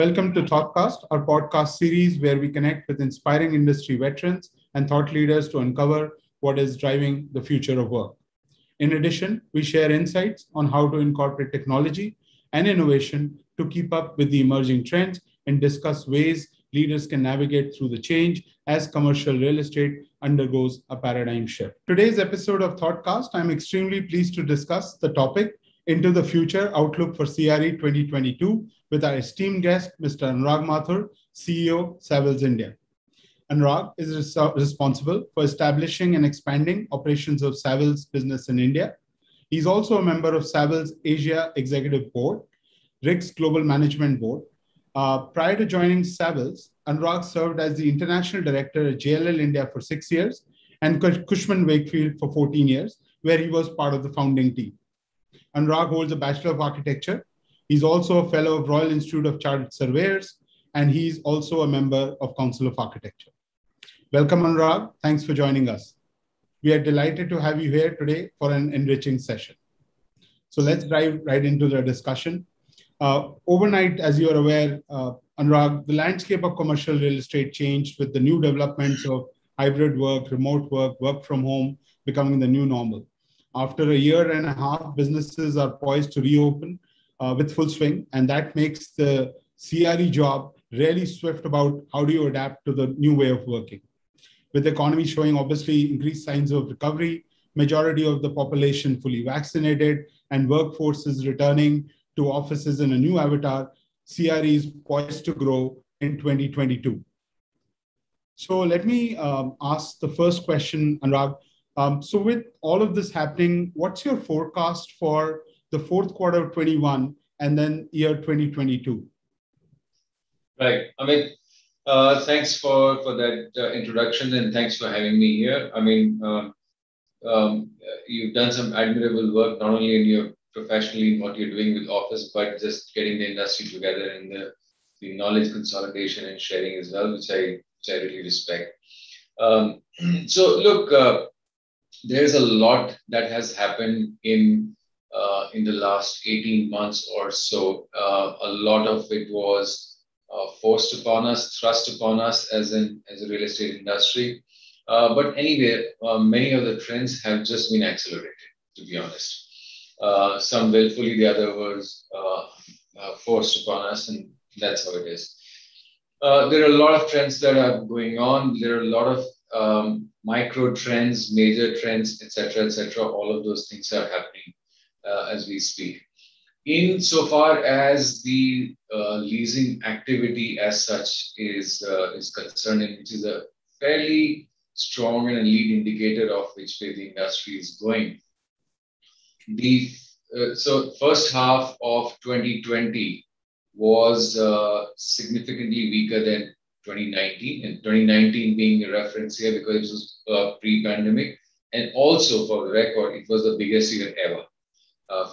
Welcome to ThoughtCast, our podcast series where we connect with inspiring industry veterans and thought leaders to uncover what is driving the future of work. In addition, we share insights on how to incorporate technology and innovation to keep up with the emerging trends and discuss ways leaders can navigate through the change as commercial real estate undergoes a paradigm shift. Today's episode of ThoughtCast, I'm extremely pleased to discuss the topic into the future outlook for CRE 2022 with our esteemed guest, Mr. Anurag Mathur, CEO, Savills India. Anurag is responsible for establishing and expanding operations of Savills business in India. He's also a member of Savills Asia Executive Board, RICS Global Management Board. Prior to joining Savills, Anurag served as the International Director at JLL India for 6 years and Cushman Wakefield for 14 years, where he was part of the founding team. Anurag holds a Bachelor of Architecture. He's also a Fellow of Royal Institute of Chartered Surveyors, and he's also a member of Council of Architecture. Welcome, Anurag. Thanks for joining us. We are delighted to have you here today for an enriching session. So let's dive right into the discussion. Overnight, as you are aware, Anurag, the landscape of commercial real estate changed with the new developments of hybrid work, remote work, work from home becoming the new normal. After a year and a half, businesses are poised to reopen with full swing, and that makes the CRE job really swift about how do you adapt to the new way of working. With the economy showing obviously increased signs of recovery, majority of the population fully vaccinated, and workforces returning to offices in a new avatar, CRE is poised to grow in 2022. So let me ask the first question, Anurag. So with all of this happening, what's your forecast for the fourth quarter of 21 and then year 2022? Right. Amit, thanks for that introduction, and thanks for having me here. I mean, you've done some admirable work, not only in your professionally what you're doing with office, but just getting the industry together and the knowledge consolidation and sharing as well, which I really respect. So look, there's a lot that has happened in the last 18 months or so. A lot of it was forced upon us, thrust upon us as a real estate industry. But anyway, many of the trends have just been accelerated, to be honest. Some willfully, the other was forced upon us, and that's how it is. There are a lot of trends that are going on. There are a lot of micro trends, major trends, etc. All of those things are happening as we speak. Insofar as the leasing activity as such is concerned, which is a fairly strong and a lead indicator of which way the industry is going. So first half of 2020 was significantly weaker than 2019, and 2019 being a reference here because it was pre-pandemic, and also for the record, it was the biggest year ever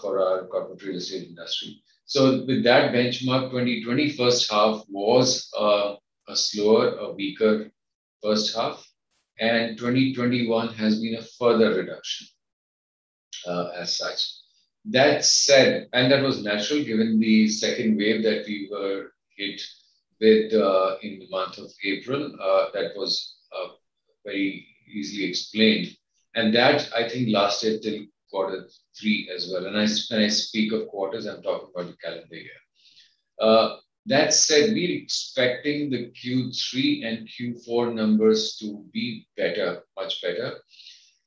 for our corporate real estate industry. So with that benchmark, 2020 first half was a slower, a weaker first half, and 2021 has been a further reduction as such. That said, and that was natural given the second wave that we were hit with in the month of April, that was very easily explained. And that, I think, lasted till Q3 as well. And when I speak of quarters, I'm talking about the calendar year. That said, we're expecting the Q3 and Q4 numbers to be better, much better.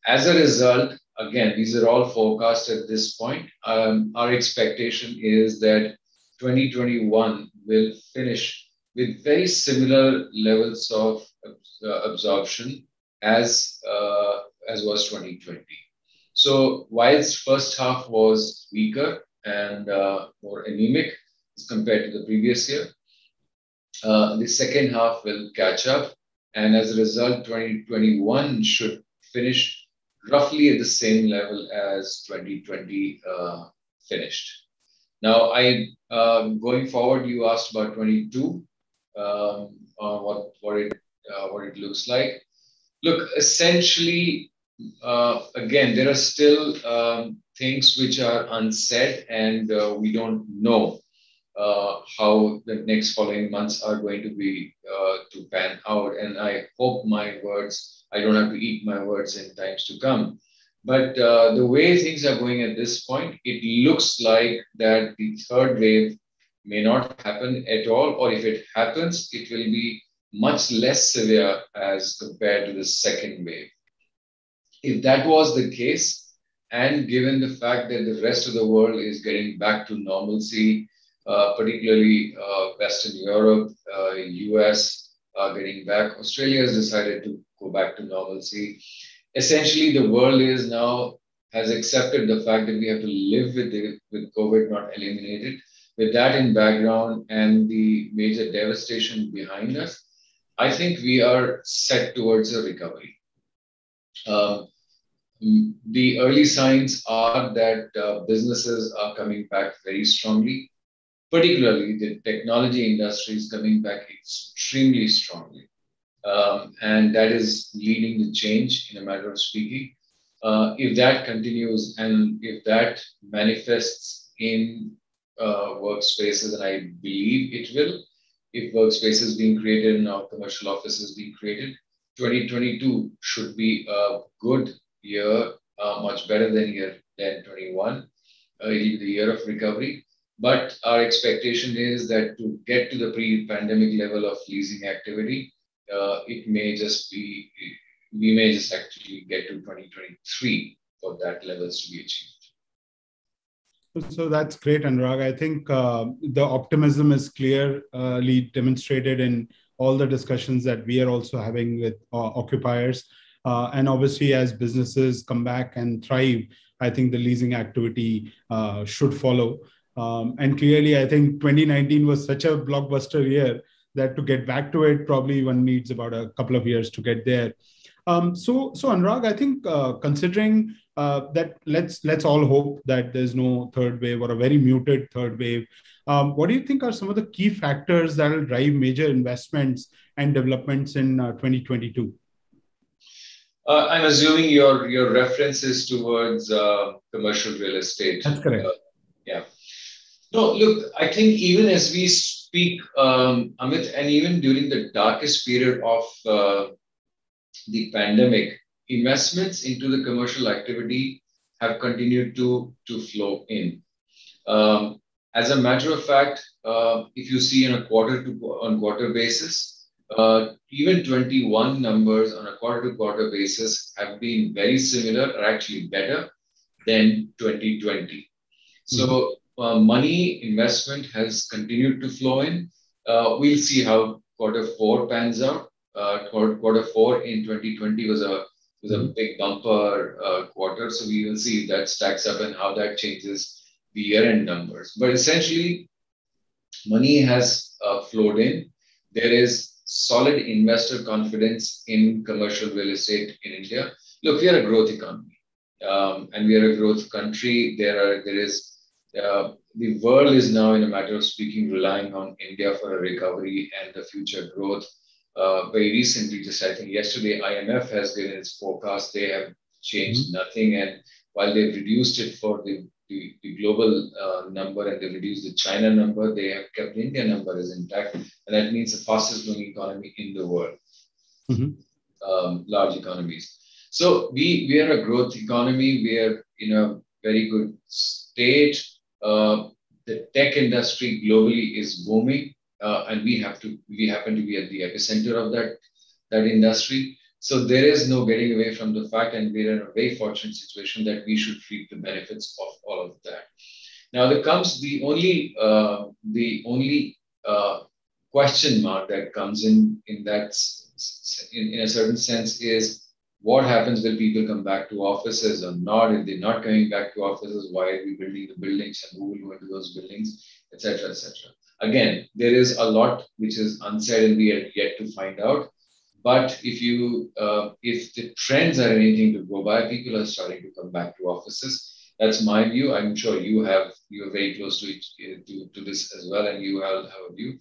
As a result, again, these are all forecasts at this point. Our expectation is that 2021 will finish with very similar levels of absorption as was 2020. So whilst first half was weaker and more anemic as compared to the previous year, the second half will catch up, and as a result, 2021 should finish roughly at the same level as 2020 finished. Now, going forward, you asked about 22, what it looks like. Look, essentially, again, there are still things which are unsaid, and we don't know how the next following months are going to be to pan out. And I hope I don't have to eat my words in times to come. But the way things are going at this point, it looks like that the third wave may not happen at all, or if it happens, it will be much less severe as compared to the second wave. If that was the case, and given the fact that the rest of the world is getting back to normalcy, particularly Western Europe, US are getting back, Australia has decided to go back to normalcy. Essentially, the world is now has accepted the fact that we have to live with COVID, not eliminate it. With that in background and the major devastation behind us, I think we are set towards a recovery. Um, the early signs are that businesses are coming back very strongly, particularly the technology industry is coming back extremely strongly. And that is leading the change in a matter of speaking. If that continues and if that manifests in workspaces, and I believe it will, if workspaces being created and our commercial offices being created, 2022 should be a good year, much better than 21. It'll be the year of recovery. But our expectation is that to get to the pre-pandemic level of leasing activity, we may just actually get to 2023 for that levels to be achieved. So that's great, Anurag. I think the optimism is clearly demonstrated in all the discussions that we are also having with occupiers. And obviously, as businesses come back and thrive, I think the leasing activity should follow. And clearly, I think 2019 was such a blockbuster year that to get back to it, probably one needs about a couple of years to get there. So Anurag, I think considering that let's all hope that there's no third wave or a very muted third wave. What do you think are some of the key factors that will drive major investments and developments in 2022? I'm assuming your reference is towards commercial real estate. That's correct. Yeah. No, look, I think even as we speak, Amit, and even during the darkest period of the pandemic, investments into the commercial activity have continued to flow in. As a matter of fact, if you see on a quarter-to-quarter basis, even 21 numbers on a quarter-to-quarter basis have been very similar, or actually better than 2020. So money investment has continued to flow in. We'll see how quarter four pans out. Quarter four in 2020 was a big bumper quarter, so we will see if that stacks up and how that changes the year-end numbers. But essentially, money has flowed in. There is solid investor confidence in commercial real estate in India. Look, we are a growth economy, and we are a growth country. The world is now, in a matter of speaking, relying on India for a recovery and the future growth. Very recently, just I think yesterday, IMF has given its forecast. They have changed nothing, and while they've reduced it for the global number and they've reduced the China number, they have kept the India number as intact, and that means the fastest growing economy in the world, large economies. So we are a growth economy. We are in a very good state. The tech industry globally is booming. And we happen to be at the epicenter of that industry. So there is no getting away from the fact, and we're in a very fortunate situation that we should reap the benefits of all of that. Now, there comes the only question mark that comes in a certain sense is what happens when people come back to offices or not? If they're not coming back to offices, why are we building the buildings and who will go into those buildings, etc., etc. Again, there is a lot which is unsaid and we are yet to find out. But if the trends are anything to go by, people are starting to come back to offices. That's my view. I'm sure you're very close to this as well, and you have a view.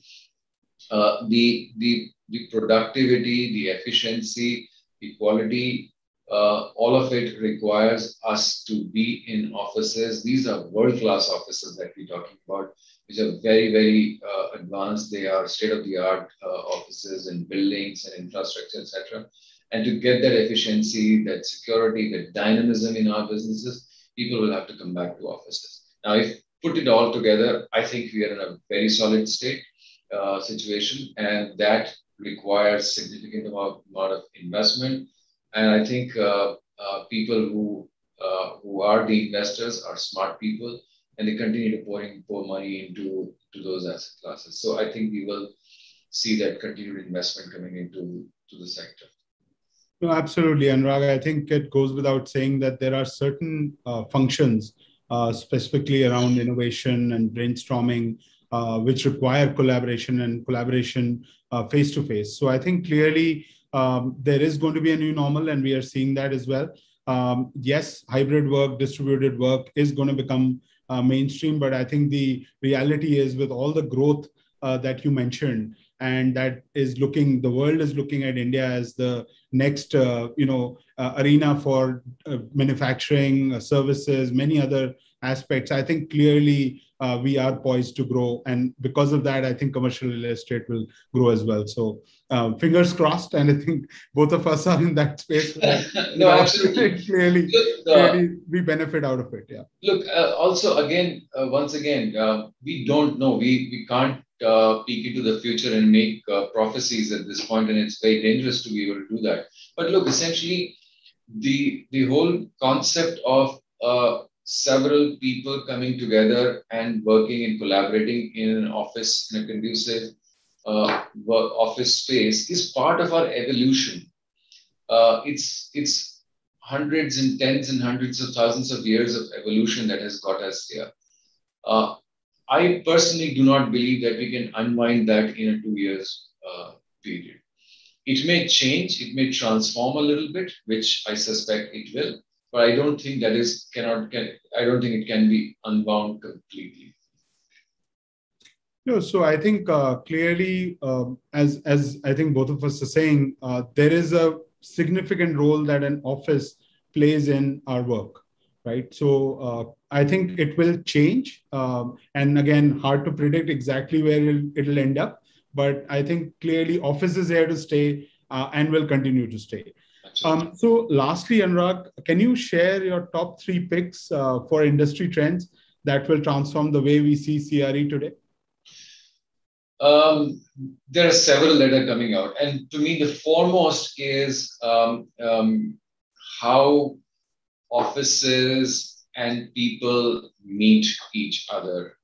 The productivity, the efficiency, the quality, all of it requires us to be in offices. These are world-class offices that we're talking about, which are very, very advanced. They are state-of-the-art offices and buildings and infrastructure, etc. And to get that efficiency, that security, that dynamism in our businesses, people will have to come back to offices. Now, if put it all together, I think we are in a very solid state situation, and that requires significant amount of investment. And I think people who are the investors are smart people, and they continue to pour money into those asset classes. So I think we will see that continued investment coming into the sector. No, absolutely, Anurag. I think it goes without saying that there are certain functions, specifically around innovation and brainstorming, which require collaboration face to face. So I think clearly there is going to be a new normal, and we are seeing that as well. Yes, hybrid work, distributed work is going to become mainstream, but I think the reality is with all the growth that you mentioned, and that is the world is looking at India as the next, arena for manufacturing, services, many other aspects. I think clearly we are poised to grow. And because of that, I think commercial real estate will grow as well. So fingers crossed. And I think both of us are in that space. Where, no, absolutely. clearly, clearly we benefit out of it. Yeah. Look, also, again, once again, we don't know. We can't peek into the future and make prophecies at this point, and it's very dangerous to be able to do that. But look, essentially, the whole concept of several people coming together and working and collaborating in an office, in a conducive work office space, is part of our evolution. It's hundreds and tens and hundreds of thousands of years of evolution that has got us here. I personally do not believe that we can unwind that in a 2 years period. It may change, it may transform a little bit, which I suspect it will, but I don't think that I don't think it can be unwound completely. No, so I think clearly, as I think both of us are saying, there is a significant role that an office plays in our work, right? So I think it will change, and again, hard to predict exactly where it'll end up. But I think clearly office is here to stay and will continue to stay. So lastly, Anurag, can you share your top 3 picks for industry trends that will transform the way we see CRE today? There are several that are coming out. And to me, the foremost is how offices and people meet each other.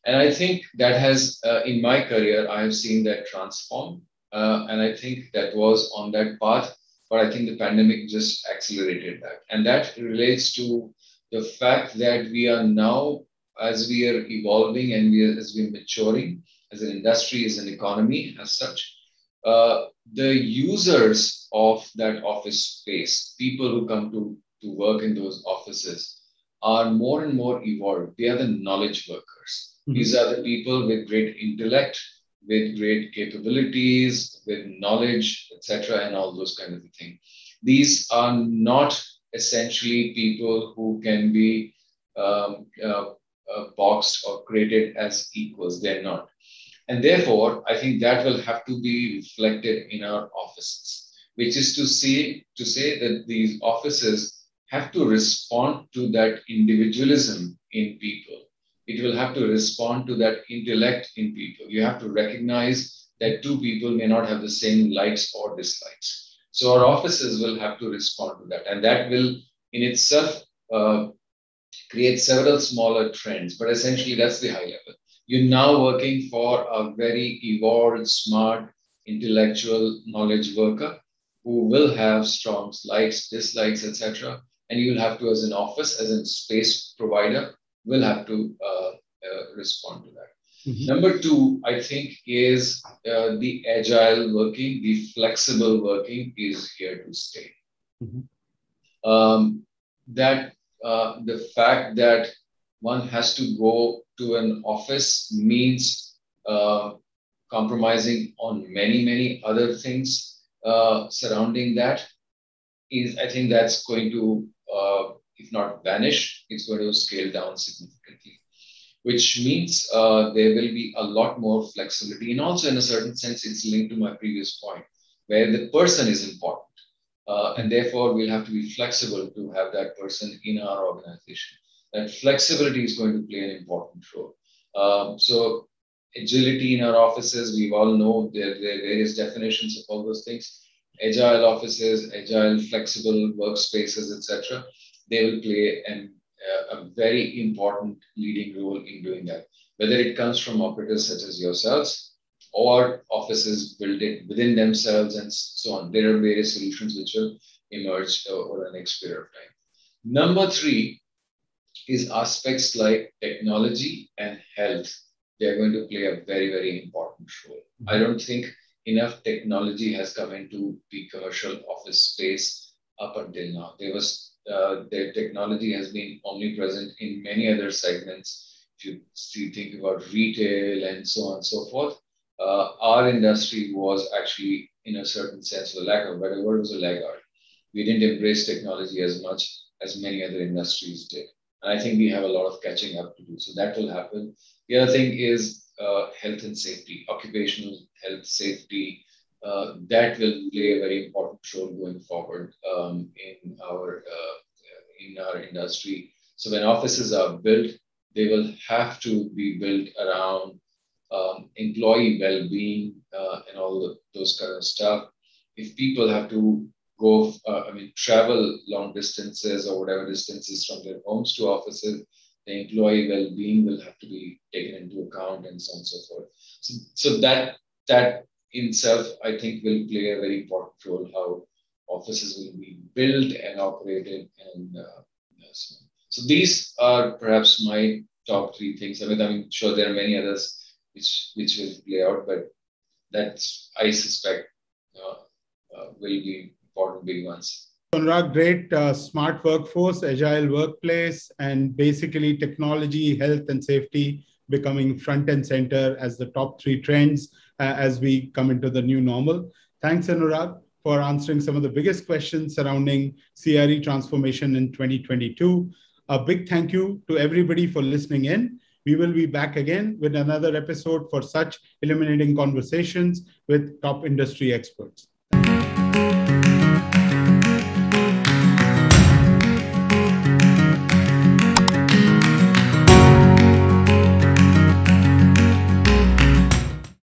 And I think that has, in my career, I have seen that transform. And I think that was on that path, but I think the pandemic just accelerated that. And that relates to the fact that we are now, as we are evolving and as we're maturing, as an industry, as an economy, as such, the users of that office space, people who come to work in those offices, are more and more evolved. They are the knowledge workers. Mm-hmm. These are the people with great intellect, with great capabilities, with knowledge, etc., and all those kind of things. These are not essentially people who can be boxed or created as equals. They're not. And therefore, I think that will have to be reflected in our offices, which is to say that these offices have to respond to that individualism in people. It will have to respond to that intellect in people. You have to recognize that 2 people may not have the same likes or dislikes. So our offices will have to respond to that. And that will in itself create several smaller trends. But essentially, that's the high level. You're now working for a very evolved, smart, intellectual knowledge worker who will have strong likes, dislikes, etc. And you'll have to, as an office, as a space provider, will have to respond to that. Mm-hmm. Number 2, I think, is the agile working, the flexible working is here to stay. Mm-hmm. The fact that one has to go to an office means compromising on many, many other things surrounding that is, I think that's going to, if not vanish, it's going to scale down significantly. which means there will be a lot more flexibility. And also, in a certain sense, it's linked to my previous point, where the person is important. And therefore, we'll have to be flexible to have that person in our organization. That flexibility is going to play an important role. So, agility in our offices, we all know there are various definitions of all those things. Agile offices, agile, flexible workspaces, etc. They will play a very important leading role in doing that. Whether it comes from operators such as yourselves or offices built it within themselves and so on. There are various solutions which will emerge over the next period of time. Number three is aspects like technology and health. They are going to play a very, very important role. I don't think enough technology has come into the commercial office space up until now. The technology has been omnipresent in many other segments. If you think about retail and so on and so forth, our industry was actually, in a certain sense, for lack of a better word, was a laggard. We didn't embrace technology as much as many other industries did. And I think we have a lot of catching up to do. So that will happen. The other thing is health and safety, occupational health, safety. That will play a very important role going forward in our industry. So when offices are built, they will have to be built around employee well-being and all those kind of stuff. If people have to travel long distances or whatever distances from their homes to offices, the employee well-being will have to be taken into account and so on and so forth. So that in itself, I think, will play a very important role, how offices will be built and operated. And so these are perhaps my top three things. I'm sure there are many others which will play out, but that's, I suspect, will be important big ones. Anurag, great. Smart workforce, agile workplace, and basically technology, health, and safety becoming front and center as the top three trends as we come into the new normal. Thanks, Anurag, for answering some of the biggest questions surrounding CRE transformation in 2022. A big thank you to everybody for listening in. We will be back again with another episode for such illuminating conversations with top industry experts. Thank you.